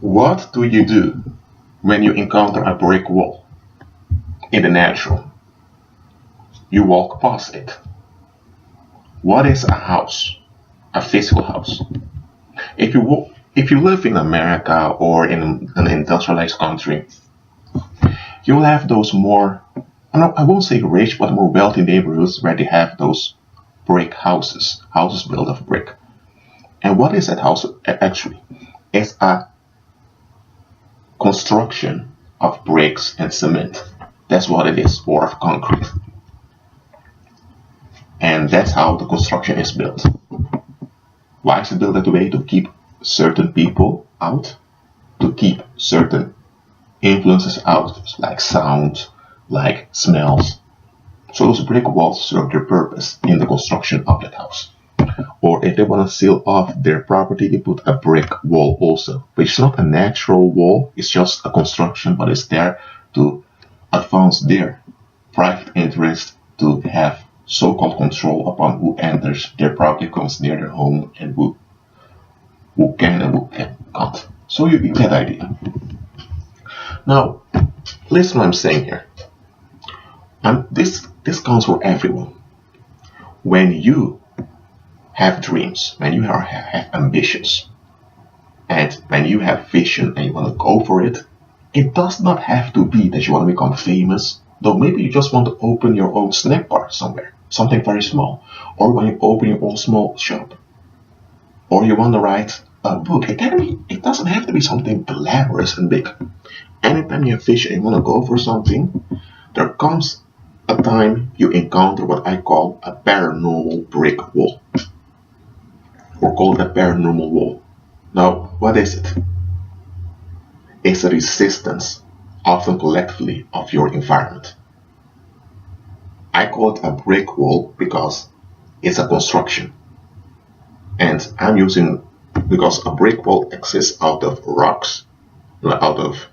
What do you do when you encounter a brick wall in the natural? You walk past it. What is a house? A physical house. If you live in America or in an industrialized country, you will have those more, I won't say rich, but more wealthy neighborhoods where they have those brick houses, houses built of brick. And what is that house actually? It's a construction of bricks and cement. That's what it is, or of concrete. And that's how the construction is built. Why is it built that way? To keep certain people out, to keep certain influences out, like sound, like smells. So those brick walls serve their purpose in the construction of that house. Or if they want to seal off their property, they put a brick wall also, which is not a natural wall, it's just a construction, but it's there to advance their private interest, to have so-called control upon who enters their property, comes near their home, and who can and who can't. So you get that idea. Now, listen what I'm saying here. And this counts for everyone. When you have dreams, when you have ambitions, and when you have vision and you want to go for it, it does not have to be that you want to become famous, though maybe you just want to open your own snack bar somewhere, something very small, or when you open your own small shop, or you want to write a book. It doesn't have to be something glamorous and big. Anytime you have vision and you want to go for something, there comes a time you encounter what I call a paranormal brick wall, or call it a paranormal wall. Now, what is it? It's a resistance, often collectively, of your environment. I call it a brick wall because it's a construction. And I'm using, because a brick wall exists out of rocks, out of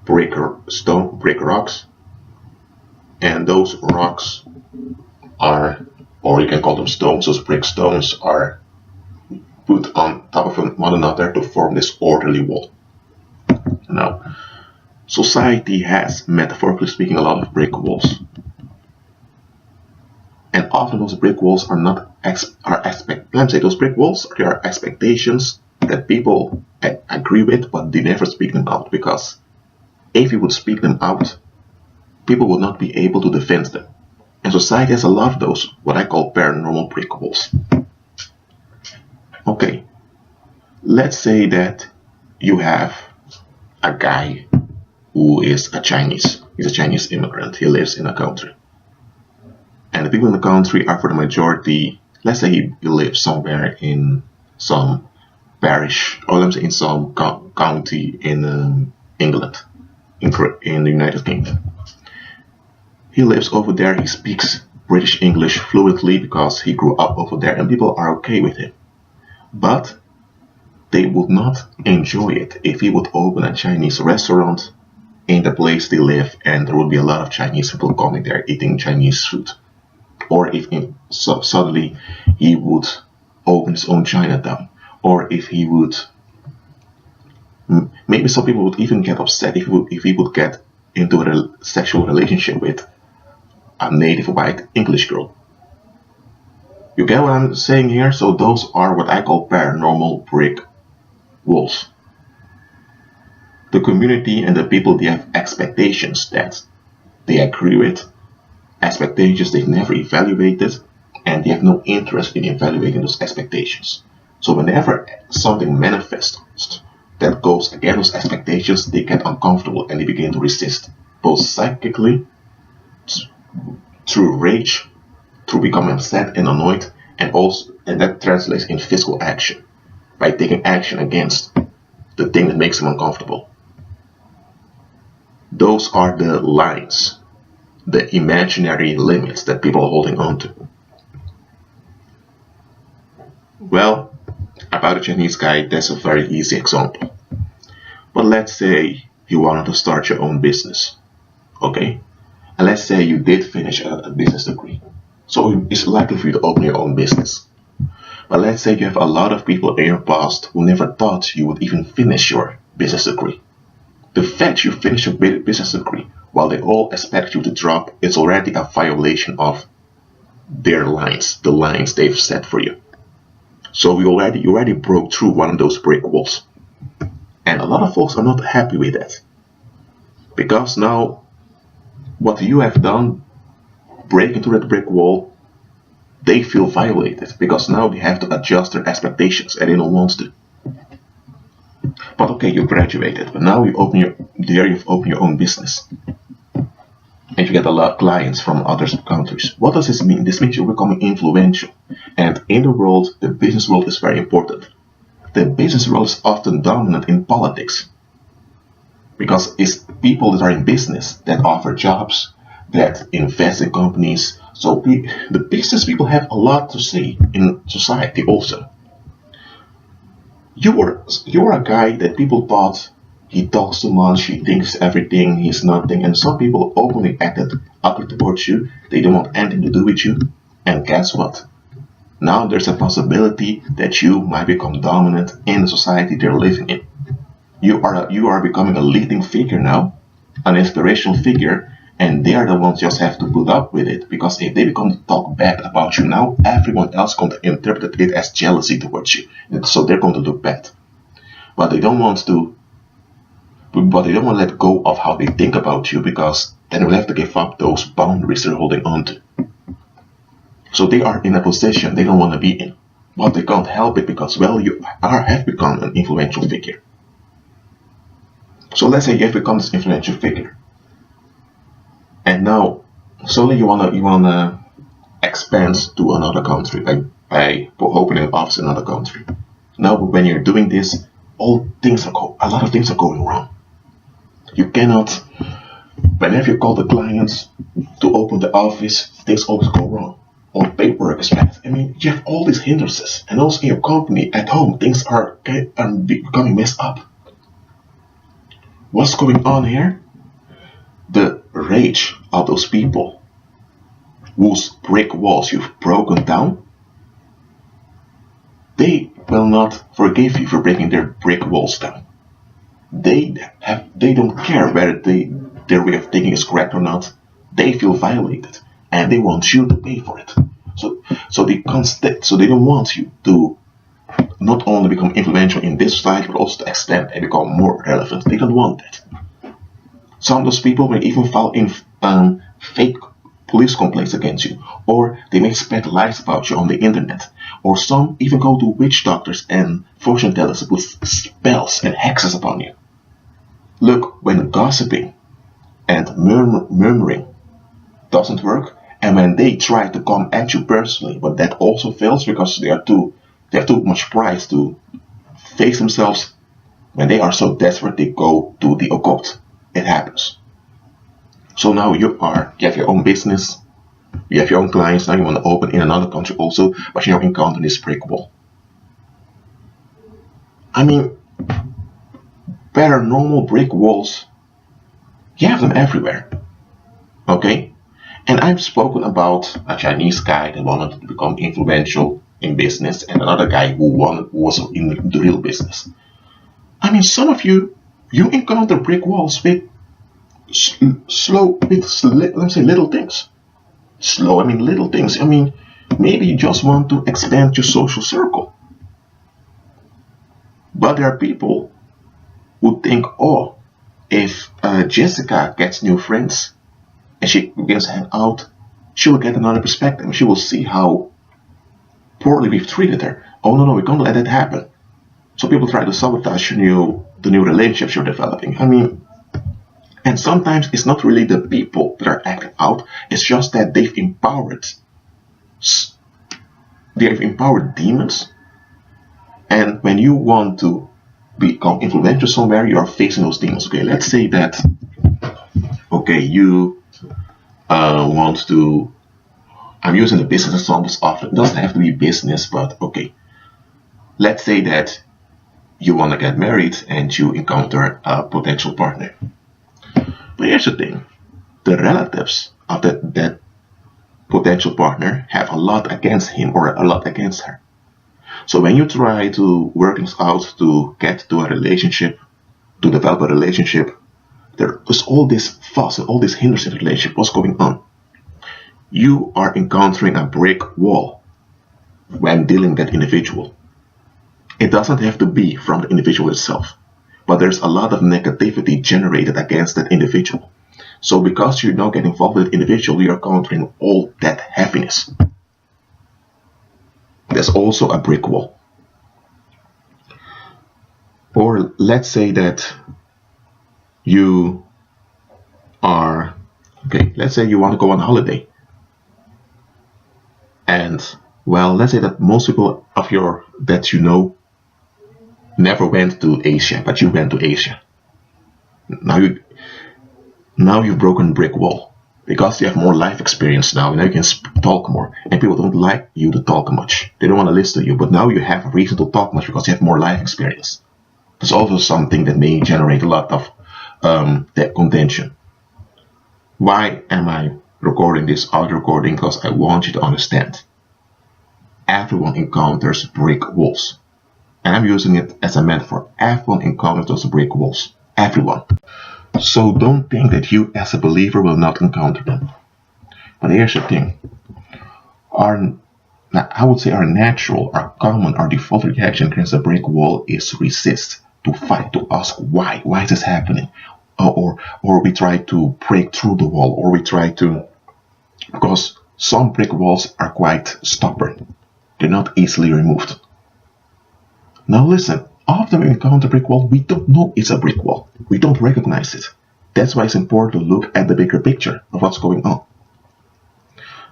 brick rocks, and those rocks are, or you can call them stones, those brick stones are put on top of one another to form this orderly wall. Now, society has, metaphorically speaking, a lot of brick walls. And often those brick walls are not those brick walls are expectations that people agree with, but they never speak them out, because if you would speak them out, people would not be able to defend them. And society has a lot of those, what I call paranormal brick walls. Okay, let's say that you have a guy who is he's a Chinese immigrant, he lives in a country. And the people in the country are for the majority, let's say he lives somewhere in some parish, or let's say in some county in England, in the United Kingdom. He lives over there, he speaks British English fluently because he grew up over there and people are okay with him. But they would not enjoy it if he would open a Chinese restaurant in the place they live and there would be a lot of Chinese people coming there eating Chinese food. Or if suddenly he would open his own Chinatown. Or if he would, maybe some people would even get upset if he would get into a sexual relationship with a native white English girl. You get what I'm saying here? So those are what I call paranormal brick walls. The community and the people, they have expectations that they agree with, expectations they've never evaluated, and they have no interest in evaluating those expectations. So whenever something manifests that goes against those expectations, they get uncomfortable and they begin to resist, both psychically, through rage, through becoming upset and annoyed, and that translates in physical action, by taking action against the thing that makes them uncomfortable. Those are the lines, the imaginary limits that people are holding on to. Well, about the Chinese guy, that's a very easy example. But let's say you wanted to start your own business, okay? And let's say you did finish a business degree. So it's likely for you to open your own business. But let's say you have a lot of people in your past who never thought you would even finish your business degree. The fact you finish your business degree while they all expect you to drop, it's already a violation of their lines, the lines they've set for you. So you already broke through one of those brick walls. And a lot of folks are not happy with that. Because now what you have done, break into that brick wall, they feel violated because now they have to adjust their expectations and they don't want to. But okay, you graduated, but now you've opened your own business. And you get a lot of clients from other countries. What does this mean? This means you're becoming influential. And in the world, the business world is very important. The business world is often dominant in politics. Because it's people that are in business that offer jobs, that invest in companies. So the business people have a lot to say in society also. You are a guy that people thought he talks too much, he thinks everything, he's nothing, and some people openly acted ugly towards you. They don't want anything to do with you. And guess what? Now there's a possibility that you might become dominant in the society they're living in. You are becoming a leading figure now, an inspirational figure, and they are the ones just have to put up with it, because if they become to talk bad about you now, everyone else going to interpret it as jealousy towards you, and so they're going to look bad. But they don't want to let go of how they think about you, because then they'll have to give up those boundaries they're holding on to. So they are in a position they don't want to be in, but they can't help it because, well, you have become an influential figure. So let's say you have become this influential figure. And now, suddenly you wanna expand to another country by opening an office in another country. Now, when you're doing this, a lot of things are going wrong. You cannot, whenever you call the clients to open the office, things always go wrong. Or paperwork is bad. I mean, you have all these hindrances, and also in your company at home, things are becoming messed up. What's going on here? The rage of those people whose brick walls you've broken down, they will not forgive you for breaking their brick walls down. They don't care whether their way of thinking is correct or not. They feel violated, and they want you to pay for it. So they don't want you to not only become influential in this society, but also to extend and become more relevant. They don't want that. Some of those people may even file in fake police complaints against you, or they may spread lies about you on the internet, or some even go to witch doctors and fortune tellers to put spells and hexes upon you. Look, when gossiping and murmuring doesn't work, and when they try to come at you personally, but that also fails because they have too much pride to face themselves. When they are so desperate, they go to the occult. It happens. So now you have your own business, you have your own clients, now you want to open in another country also, but you're encountering this brick wall. I mean, paranormal brick walls, you have them everywhere. Okay? And I've spoken about a Chinese guy that wanted to become influential in business, and another guy who was in the real business. I mean, some of you encounter brick walls with little things. Slow, I mean little things. I mean, maybe you just want to expand your social circle. But there are people who think, oh, if Jessica gets new friends and she begins to hang out, she will get another perspective. She will see how poorly we've treated her. Oh no, we can't let that happen. So people try to sabotage the new relationships you're developing. I mean, and sometimes it's not really the people that are acting out. It's just that they've empowered demons. And when you want to become influential somewhere, you are facing those demons. Okay, let's say that, okay, you want to, I'm using the business examples often. It doesn't have to be business, but okay. Let's say that you want to get married and you encounter a potential partner. But here's the thing. The relatives of that potential partner have a lot against him or a lot against her. So when you try to work things out to get to a relationship, to develop a relationship, there is all this fuss and all this hindrance in the relationship. What's going on? You are encountering a brick wall when dealing with that individual. It doesn't have to be from the individual itself, but there's a lot of negativity generated against that individual. So because you now get involved with the individual, you're encountering all that heaviness. There's also a brick wall. Or let's say that you are, let's say you want to go on holiday. And, well, let's say that most people that you know never went to Asia, but you went to Asia. Now you've broken brick wall because you have more life experience now. Now you can talk more, and people don't like you to talk much. They don't want to listen to you, but now you have a reason to talk much because you have more life experience. There's also something that may generate a lot of that contention. Why am I recording this audio recording? Because I want you to understand. Everyone encounters brick walls. And I'm using it as a metaphor. Everyone encounters those brick walls. Everyone. So don't think that you as a believer will not encounter them. But here's the thing. Our natural, our common, our default reaction against a brick wall is to resist, to fight, to ask why. Why is this happening? Or we try to break through the wall, or we try to, because some brick walls are quite stubborn. They're not easily removed. Now listen, often when we encounter a brick wall, we don't know it's a brick wall. We don't recognize it. That's why it's important to look at the bigger picture of what's going on.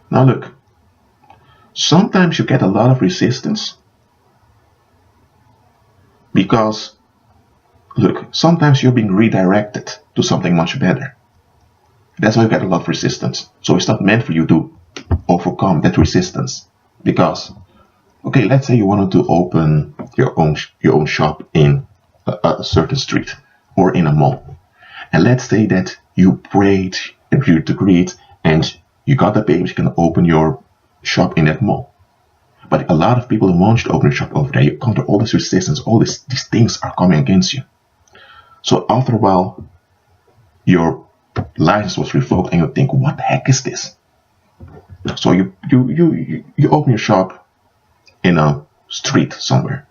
Now look, sometimes you get a lot of resistance because, look, sometimes you're being redirected to something much better. That's why you get a lot of resistance. So it's not meant for you to overcome that resistance. Because, let's say you wanted to open your own shop in a certain street or in a mall. And let's say that you prayed and you agreed and you got the papers, you can open your shop in that mall. But a lot of people don't want you to open your shop over there. You encounter all this resistance, all these things are coming against you. So after a while, your license was revoked and you think, what the heck is this? So you open your shop in a street somewhere.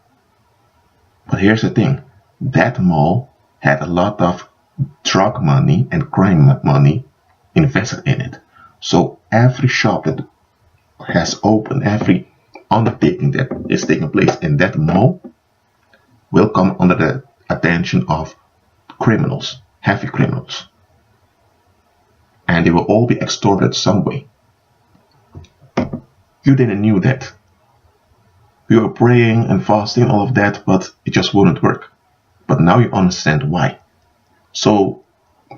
But here's the thing. That mall had a lot of drug money and crime money invested in it. So every shop that has opened, every undertaking that is taking place in that mall will come under the attention of criminals, heavy criminals. And they will all be extorted some way. You didn't knew that. You were praying and fasting, all of that, but it just wouldn't work. But now you understand why. So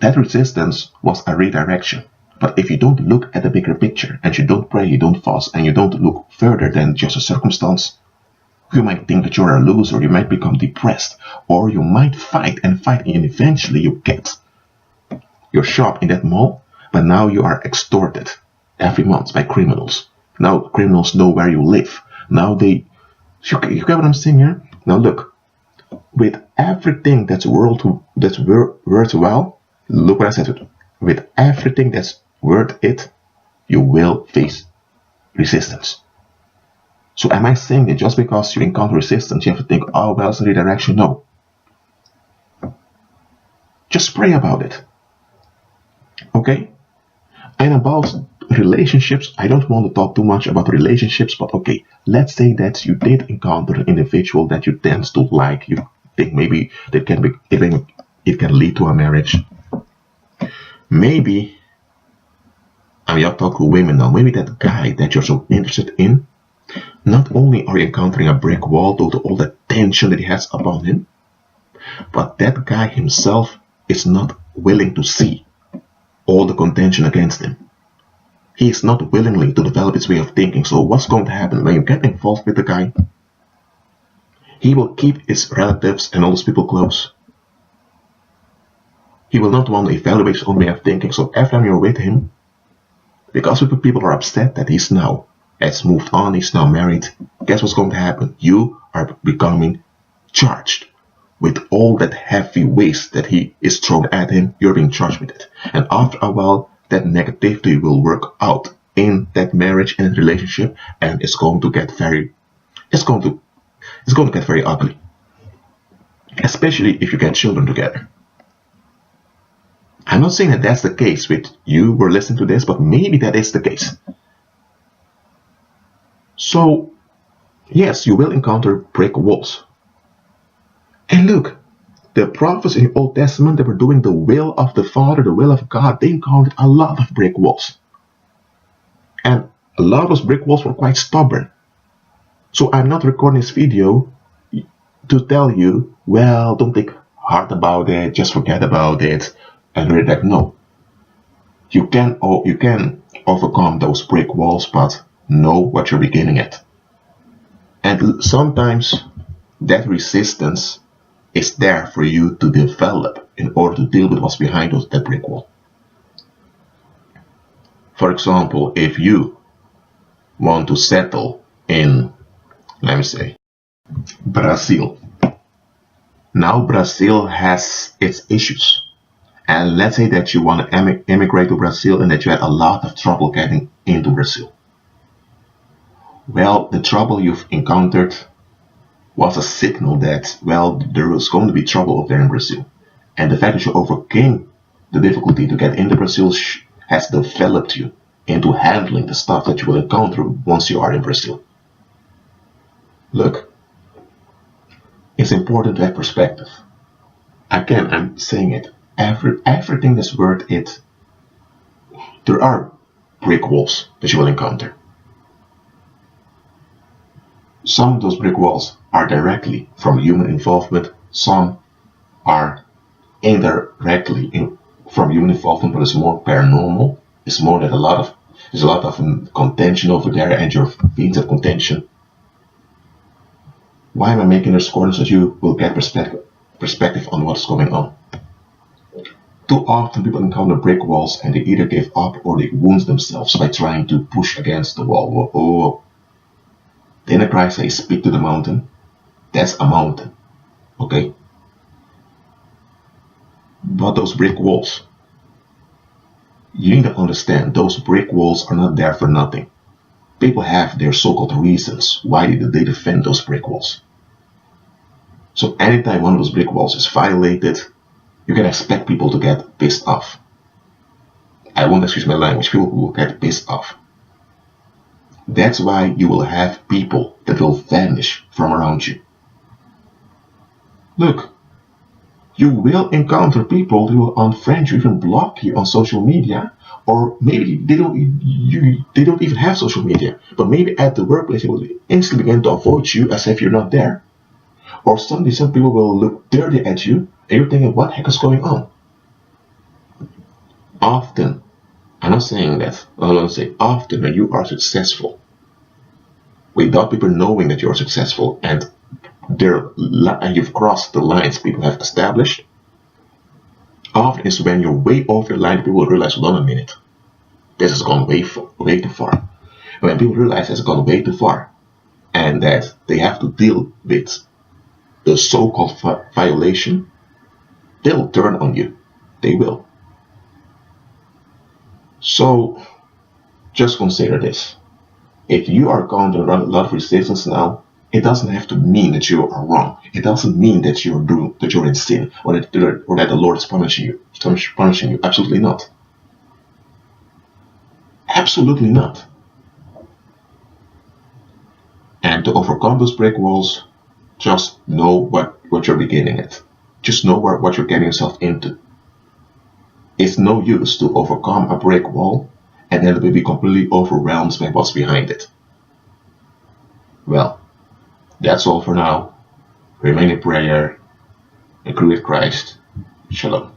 that resistance was a redirection. But if you don't look at the bigger picture, and you don't pray, you don't fast, and you don't look further than just a circumstance, you might think that you're a loser, you might become depressed, or you might fight, and eventually you get your shop in that mall, but now you are extorted every month by criminals. Now criminals know where you live. Now you get what I'm saying here? Now look, with everything that's worth well, look what I said, with everything that's worth it, you will face resistance. So am I saying that just because you encounter resistance, you have to think, oh, well, it's a redirection? No. Just pray about it. Okay? And about relationships, I don't want to talk too much about relationships, but let's say that you did encounter an individual that you tend to like, you think maybe that it can lead to a marriage. Maybe, I'm talking to women now, maybe that guy that you're so interested in, not only are you encountering a brick wall due to all the tension that he has upon him, but that guy himself is not willing to see all the contention against him. He is not willingly to develop his way of thinking. So what's going to happen when you get involved with the guy? He will keep his relatives and all those people close. He will not want to evaluate his own way of thinking. So every time you're with him, because people are upset that he's now has moved on, he's now married, guess what's going to happen? You are becoming charged with all that heavy waste that he is thrown at him, you're being charged with it. And after a while, that negativity will work out in that marriage and relationship, and it's going to get very ugly. Especially if you get children together. I'm not saying that that's the case with you who are listening to this, but maybe that is the case. So, yes, you will encounter brick walls. And look, the prophets in the Old Testament that were doing the will of the Father, the will of God, they encountered a lot of brick walls. And a lot of those brick walls were quite stubborn. So I'm not recording this video to tell you, well, don't think hard about it, just forget about it, and read that. No. You can overcome those brick walls, but know what you're beginning at. And sometimes that resistance is there for you to develop in order to deal with what's behind that brick wall. For example, if you want to settle in, let me say, Brazil. Now Brazil has its issues. And let's say that you want to immigrate to Brazil and that you had a lot of trouble getting into Brazil. Well, the trouble you've encountered was a signal that, well, there was going to be trouble up there in Brazil. And the fact that you overcame the difficulty to get into Brazil has developed you into handling the stuff that you will encounter once you are in Brazil. Look, it's important to have perspective. Again, I'm saying it. Everything that's worth it, there are brick walls that you will encounter. Some of those brick walls are directly from human involvement. Some are indirectly from human involvement, but it's more paranormal. It's more that there's a lot of contention over there, and your feelings of contention. Why am I making this recording? So that you will get perspective on what's going on. Too often people encounter brick walls and they either give up or they wound themselves by trying to push against the wall. Oh, the inner Christ says, speak to the mountain. That's a mountain. Okay? But those brick walls, you need to understand, those brick walls are not there for nothing. People have their so-called reasons why they defend those brick walls. So anytime one of those brick walls is violated, you can expect people to get pissed off. I won't excuse my language, people will get pissed off. That's why you will have people that will vanish from around you. Look, you will encounter people who will unfriend you, even block you on social media, or maybe they don't even have social media, but maybe at the workplace they will instantly begin to avoid you as if you're not there. Or suddenly some people will look dirty at you and you're thinking, what the heck is going on? Often, I'm not saying that, I want to say often when you are successful, without people knowing that you're successful and you've crossed the lines people have established, often is when you're way over the line, people will realize, hold on a minute, this has gone way too far. And when people realize it's gone way too far and that they have to deal with the so-called violation, they'll turn on you. They will. So, just consider this. If you are encountering a lot of resistance now, it doesn't have to mean that you are wrong. It doesn't mean that you're in sin, or that the Lord is punishing you. Absolutely not. Absolutely not. And to overcome those brick walls, just know what you're beginning at. Just know what you're getting yourself into. It's no use to overcome a brick wall and then be completely overwhelmed by what's behind it. Well, that's all for now. Remain in prayer. Agree with Christ. Shalom.